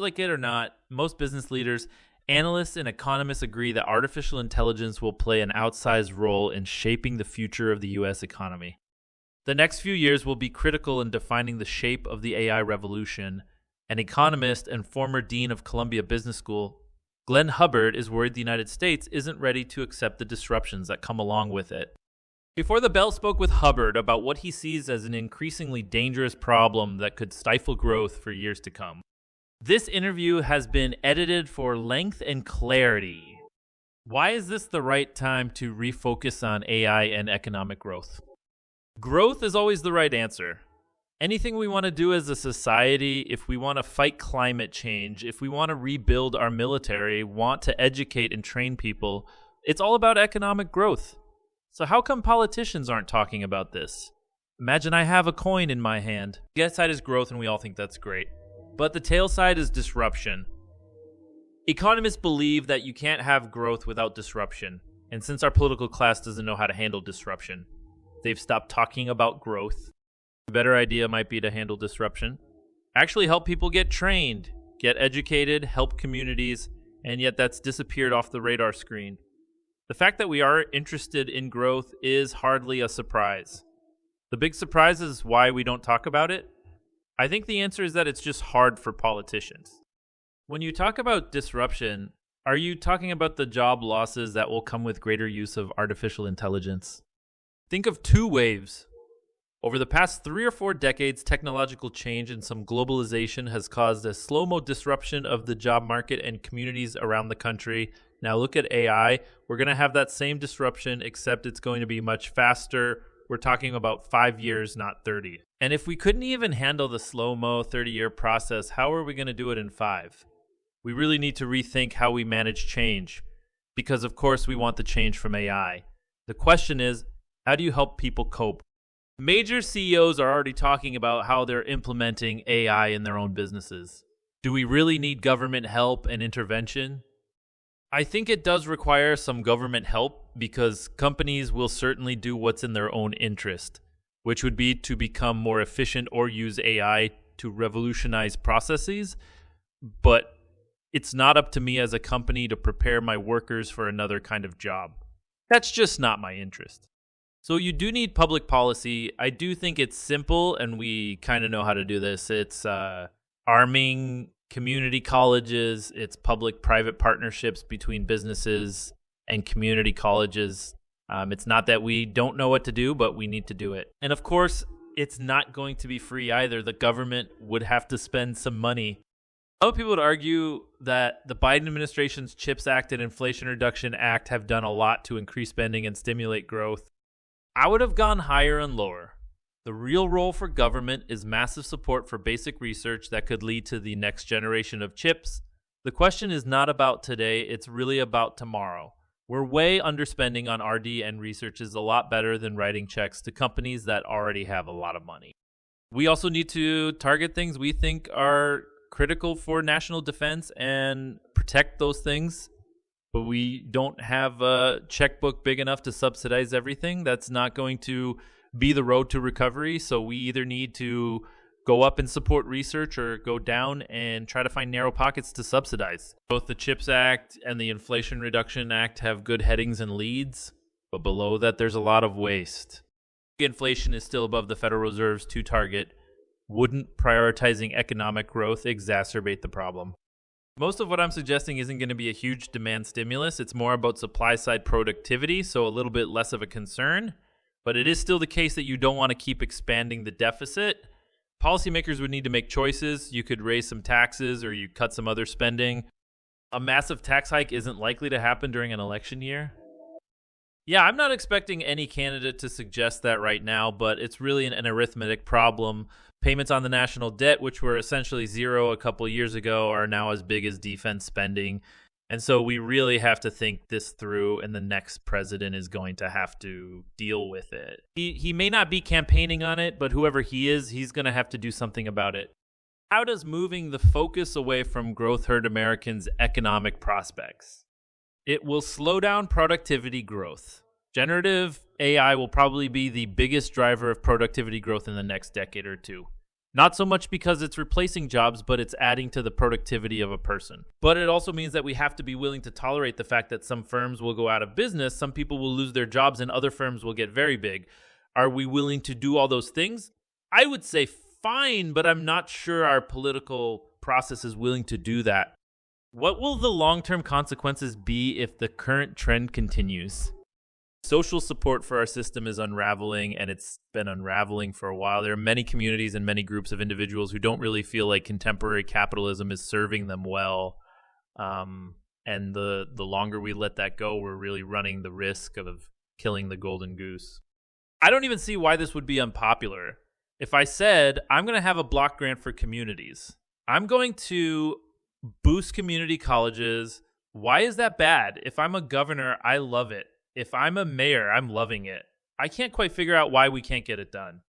Like it or not, most business leaders, analysts, and economists agree that artificial intelligence will play an outsized role in shaping the future of the U.S. economy. The next few years will be critical in defining the shape of the AI revolution. An economist and former dean of Columbia Business School, Glenn Hubbard, is worried the United States isn't ready to accept the disruptions that come along with it. Before the Bell spoke with Hubbard about what he sees as an increasingly dangerous problem that could stifle growth for years to come. This interview has been edited for length and clarity. Why is this the right time to refocus on AI and economic growth? Growth is always the right answer. Anything we want to do as a society, if we want to fight climate change, if we want to rebuild our military, want to educate and train people, it's all about economic growth. So how come politicians aren't talking about this? Imagine I have a coin in my hand. The get side is growth and we all think that's great. But the tail side is disruption. Economists believe that you can't have growth without disruption. And since our political class doesn't know how to handle disruption, they've stopped talking about growth. A better idea might be to handle disruption. Actually help people get trained, get educated, help communities, and yet that's disappeared off the radar screen. The fact that we are interested in growth is hardly a surprise. The big surprise is why we don't talk about it. I think the answer is that it's just hard for politicians. When you talk about disruption, are you talking about the job losses that will come with greater use of artificial intelligence? Think of two waves. Over the past 3 or 4 decades, technological change and some globalization has caused a slow-mo disruption of the job market and communities around the country. Now look at AI. We're going to have that same disruption, except it's going to be much faster. We're talking about 5 years, not 30. And if we couldn't even handle the slow-mo 30-year process, how are we going to do it in 5? We really need to rethink how we manage change, because of course we want the change from AI. The question is, how do you help people cope? Major CEOs are already talking about how they're implementing AI in their own businesses. Do we really need government help and intervention? I think it does require some government help because companies will certainly do what's in their own interest, which would be to become more efficient or use AI to revolutionize processes. But it's not up to me as a company to prepare my workers for another kind of job. That's just not my interest. So you do need public policy. I do think it's simple, and we kind of know how to do this. It's arming community colleges, it's public-private partnerships between businesses and community colleges. It's not that we don't know what to do, but we need to do it. And of course, it's not going to be free either. The government would have to spend some money. Other people would argue that the Biden administration's CHIPS Act and Inflation Reduction Act have done a lot to increase spending and stimulate growth. I would have gone higher and lower. The real role for government is massive support for basic research that could lead to the next generation of chips. The question is not about today, it's really about tomorrow. We're way underspending on R&D, and research is a lot better than writing checks to companies that already have a lot of money. We also need to target things we think are critical for national defense and protect those things. But we don't have a checkbook big enough to subsidize everything. That's not going to be the road to recovery. So we either need to go up and support research or go down and try to find narrow pockets to subsidize. Both the CHIPS Act and the Inflation Reduction Act have good headings and leads, but below that there's a lot of waste. Inflation is still above the Federal Reserve's 2 target. Wouldn't prioritizing economic growth exacerbate the problem? Most of what I'm suggesting isn't going to be a huge demand stimulus. It's more about supply side productivity, so a little bit less of a concern. But it is still the case that you don't want to keep expanding the deficit. Policymakers would need to make choices. You could raise some taxes or you cut some other spending. A massive tax hike isn't likely to happen during an election year. Yeah, I'm not expecting any candidate to suggest that right now, but it's really an arithmetic problem. Payments on the national debt, which were essentially zero a couple years ago, are now as big as defense spending. And so we really have to think this through, and the next president is going to have to deal with it. He may not be campaigning on it, but whoever he is, he's going to have to do something about it. How does moving the focus away from growth hurt Americans' economic prospects? It will slow down productivity growth. Generative AI will probably be the biggest driver of productivity growth in the next decade or two. Not so much because it's replacing jobs, but it's adding to the productivity of a person. But it also means that we have to be willing to tolerate the fact that some firms will go out of business, some people will lose their jobs, and other firms will get very big. Are we willing to do all those things? I would say fine, but I'm not sure our political process is willing to do that. What will the long-term consequences be if the current trend continues? Social support for our system is unraveling, and it's been unraveling for a while. There are many communities and many groups of individuals who don't really feel like contemporary capitalism is serving them well. And the longer we let that go, we're really running the risk of killing the golden goose. I don't even see why this would be unpopular. If I said, I'm going to have a block grant for communities, I'm going to boost community colleges. Why is that bad? If I'm a governor, I love it. If I'm a mayor, I'm loving it. I can't quite figure out why we can't get it done.